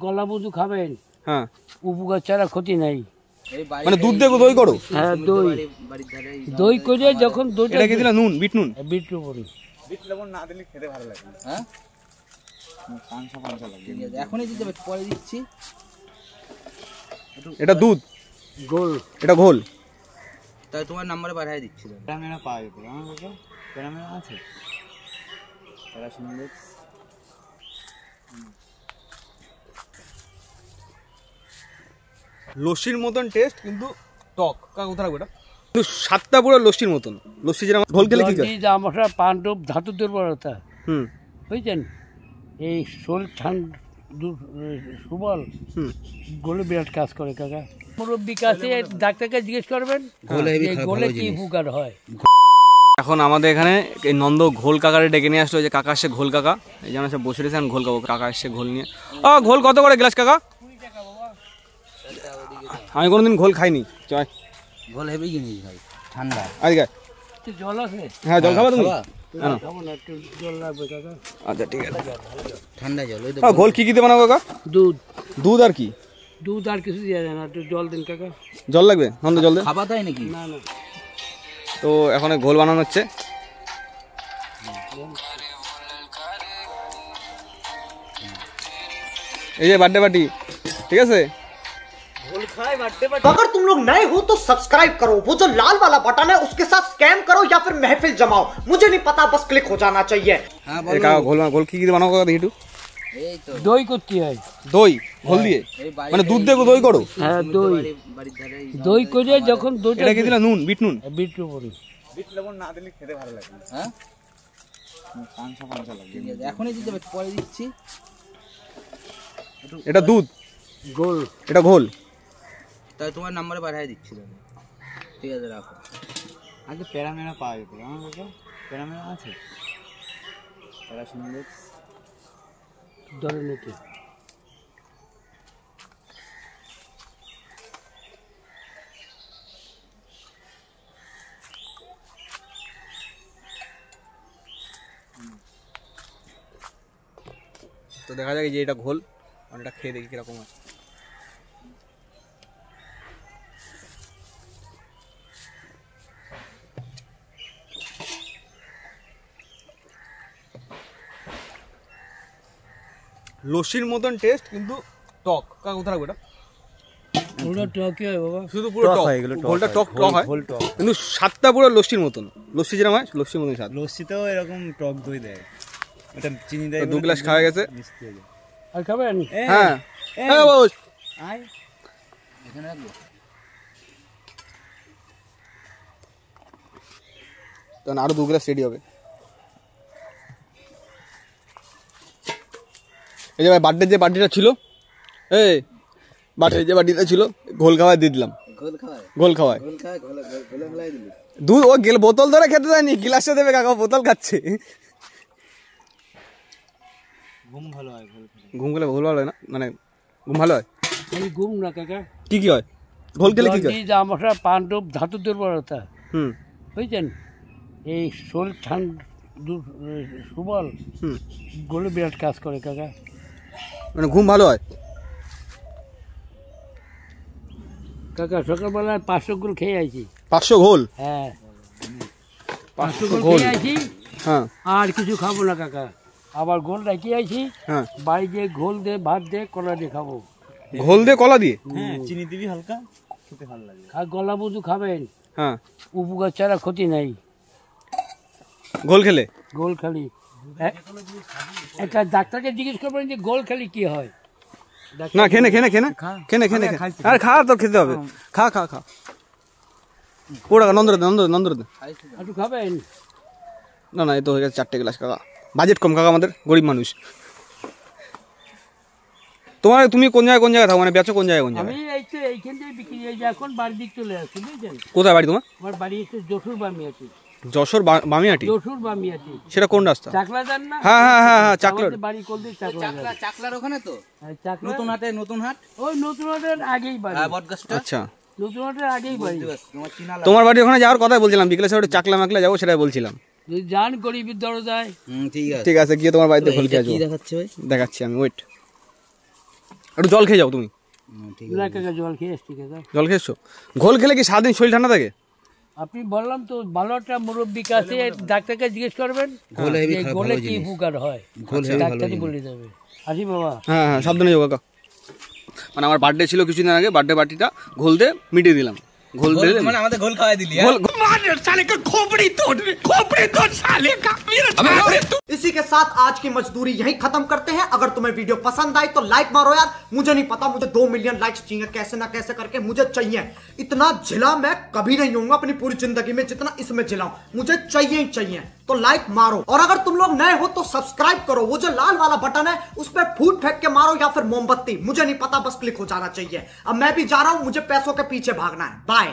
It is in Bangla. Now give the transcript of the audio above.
গলা বুঝু খাবেন। হ্যাঁ, উপকার ছাড়া ক্ষতি নাই। মানে দুধ দিয়ে দই করো? হ্যাঁ, দই করে যখন দইটা এটা কি দিলা? নুন, বিট নুন? বিট লবণ। বিট লবণ না দিলে খেতে ভালো লাগে না। হ্যাঁ, পাঁচা পাঁচা লাগে। এখনই দিতে হবে, পরে দিচ্ছি। এটা দুধ গোল, এটা ঘোল। তাই তোমার নাম্বারে পাঠিয়ে দিচ্ছি। ক্যামেরা পাওয়া যেত, আমার কাছে ক্যামেরা আছে। এটা সুন্দর। লস্যির মতন টেস্ট, কিন্তু টক। কাকা কোথায় রাখবো এটা? কিন্তু সাতটা পুরো লস্যির মতন। লস্যি যেরকম ঘোল খেলে কি হয়? মশলা পাণ্ডব ধাতু দুর্বলতা। বুঝছেন, এই শরীর ঠান্ডা সুবল গোলে বিরাট কাজ করে কাকা। মুরব্বী কাছে ডাক্তারকে জিজ্ঞেস করবেন গোলে কি উপকার হয়। এখন আমাদের এখানে এই নন্দ ঘোল কাকারে ডেকে নিয়ে আসলো, যে কাকা আসছে ঘোল কাকা। এই যেমন সে বসে রয়েছেন ঘোল কাকা, কাকা আসছে ঘোল নিয়ে। ঘোল কত করে গ্লাস কাকা? আমি কোনোদিন ঘোল খাইনি। চয় ঘোল হেভি জিনিস ভাই, ঠান্ডা। আজকে জল আছে? হ্যাঁ, জল খাবা তুমি? জল লাগবে কাকা। আচ্ছা, ঠিক আছে। ঠান্ডা জল। ঘোল কি দিয়ে বানাবো কাকা? দুধ। দুধ আর কি? দুধ আর কিছু দিয়ে যায় না, একটু জল দিন কাকা। জল লাগবে? নন্দ জল দে। খাবার তাই নাকি? না না, তো এখন ঘোল বানানো হচ্ছে। এই যে বার্থডে পার্টি, ঠিক আছে? अगर तुम लोग नए हो तो सब्सक्राइब करो, वो जो लाल वाला बटन है उसके साथ स्कैम करो या फिर महफिल जमाओ, मुझे नहीं पता, बस क्लिक हो जाना चाहिए। হ্যাঁ, এই কাকা ঘোল কি দিয়ে বানাবো কাকা দেখি একটু? এই তো দই করতে হয়। দই ঘোল দিয়ে? মানে দুধ দিয়ে দই করো? হ্যাঁ, দই করে যখন দইটা। এটা কি দিলা? নুন, বিট নুন? বিট লবণ। বিট লবণ না দিলে খেতে ভালো লাগে না। হ্যাঁ, পাঁচা পাঁচা লাগে। এখনই দিতে হবে, পরে দিচ্ছি। এটা দুধ গোল, এটা ঘোল। তাই তোমার নাম্বারে পাঠিয়ে দিচ্ছি। ঠিক আছে, রাখো। আগে প্যারামেরা পাওয়া যেত, আমার কাছে প্যারামেরা আছে। এটা সুন্দর ধরে নিতে। তো দেখা যাক যে এটা ঘোল, এটা খেয়ে দেখি কিরকম আছে। লস্যির মতন টেস্ট, কিন্তু টক। কাকা কোথায় রাখবো এটা? পুরো টকই হয় বাবা। শুধু পুরো টক। ঘোলটা টক টক হয়, কিন্তু স্বাদটা পুরো লস্যির মতন। লস্যি যেরকম হয় লস্যির মতন স্বাদ। লস্যিতেও এরকম টক দই দেয়, এটা চিনি দেয়। 2 গ্লাস খাওয়া গেছে। আর খাবেন? হ্যাঁ, হ্যাঁ বস। আয় এখানে রাখবো। তখন আরো 2 গ্লাস রেডি হবে। এই যে ভাই বার্থডে যে পার্টিটা ছিল, এই বার্থডে যে পার্টিটা ছিল, ঘোল খাওয়াই দিয়ে দিলাম। ঘোল খাওয়ায় দুধ ও গেল, বোতল ধরে খেতে দেয়নি, গিলাসটা দেবে কাকা, বোতল খাচ্ছে। ঘুম ভালো হয় ঘুম খেলে ঘোল ভালো হয় না? মানে ঘুম ভালো হয়? ঘুম না কাকা, কি কি হয় ঘোল খেলে? কি হয়? মশলা পাণ্ডব ধাতু দুর্বলতা। বুঝছেন, এই শরীর ঠান্ডা সুবল গোলে বিরাট কাজ করে কাকা। মানে ঘুম ভালো হয় কাকা। সকালবেলায় 500 গোল খেয়ে আইছি। 500 ঘোল? হ্যাঁ, 500 গোল খেয়ে আইছি। হ্যাঁ, আর কিছু খাবো না কাকা। আবার গোল রাখি আইছি। হ্যাঁ, বাড়ি দিয়ে ঘোল দিয়ে ভাত দিয়ে কলা দিয়ে খাবো। ঘোল দিয়ে কলা দিয়ে? হ্যাঁ, চিনি দিবি হালকা, খেতে ভালো লাগে। আর গলা বুঝু খাবেন। হ্যাঁ, উপকার ছাড়া ক্ষতি নাই। ঘোল খেলে? গোল খালি একটা ডাক্তারকে জিজ্ঞেস করবেন যে গোল খালি কি হয়। না, খেনে খেনে খেনে খেনে খেনে আরে খা, তো খেতে হবে। খা খা খা, পুরো নন্দরে নন্দরে নন্দরে। একটু খাবেন? না না, এই তো হয়ে গেছে 4টে গ্লাস কাকা। বাজেট কম কাকা, আমাদের গরিব মানুষ। তুমি কোন জায়গায় থাকো, মানে বেচো কোন জায়গায়? আমি এই তো এইখান থেকে বিক্রি হয়ে এখন বাড়ির দিক চলে আসছি। বুঝছেন? কোথায় বাড়ি তোমার? আমার বাড়ি হচ্ছে যশোর বামিয়াটি। যশোর বামিয়াটি? যশোর বামিয়াটি। সেটা কোন রাস্তা? চাকলা জান না? হ্যাঁ হ্যাঁ হ্যাঁ হ্যাঁ, চাকলার বাড়ি কোলদি। চাকলার ওখানে তো? নতুন হাট। ওই নতুন হাটের আগেই বাড়ি। বটগাছটা। আচ্ছা, নতুন হাটের আগেই বাড়ি। তোমার বাড়ি ওখানে যাওয়ার কথাই বলছিলাম, বিকেলে সে চাকলা মাকলা যাবো, সেটাই বলছিলাম। যদি যান গরিবের দরজায়। ঠিক আছে, ঠিক আছে, গিয়ে তোমার বাড়িতে ঘোল খেয়ে আসবো। কি দেখাচ্ছে ভাই? দেখাচ্ছি আমি, ওয়েট। একটু জল খেয়ে যাও তুমি। না কাকা জল খেয়ে এসছি কাকা। জল খেয়েছো? ঘোল খেলে কি সারাদিন শরীর ঠান্ডা থাকে? আপনি বললাম তো ভালো একটা মুরব্বী কাছে ডাক্তারকে জিজ্ঞেস করবেন গোলে কি উপকার হয়, ডাক্তারই বলে যাবে। আসি বাবা। হ্যাঁ হ্যাঁ সাবধানে যাও কাকা। মানে আমার বার্থডে ছিল কিছুদিন আগে, বার্থডে পার্টিটা ঘোল দিয়ে মিটিয়ে দিলাম। ঘোল দিয়ে মানে আমাদের গোল খাওয়াই দিলি। इसी के साथ आज की मजदूरी यहीं खत्म करते हैं। अगर तुम्हें वीडियो पसंद आई तो लाइक मारो यार। मुझे नहीं पता, मुझे 2 मिलियन लाइक्स चाहिए, कैसे ना कैसे करके मुझे चाहिए। इतना जिला मैं कभी नहीं होऊंगा अपनी पूरी जिंदगी में जितना इसमें जिलाऊं, मुझे चाहिए ही चाहिए। तो लाइक मारो, और अगर तुम लोग नए हो तो सब्सक्राइब करो। वो जो लाल वाला बटन है उस पर फूट फेंक के मारो या फिर मोमबत्ती, मुझे नहीं पता, बस क्लिक हो जाना चाहिए। अब मैं भी जा रहा हूं, मुझे पैसों के पीछे भागना है। बाय।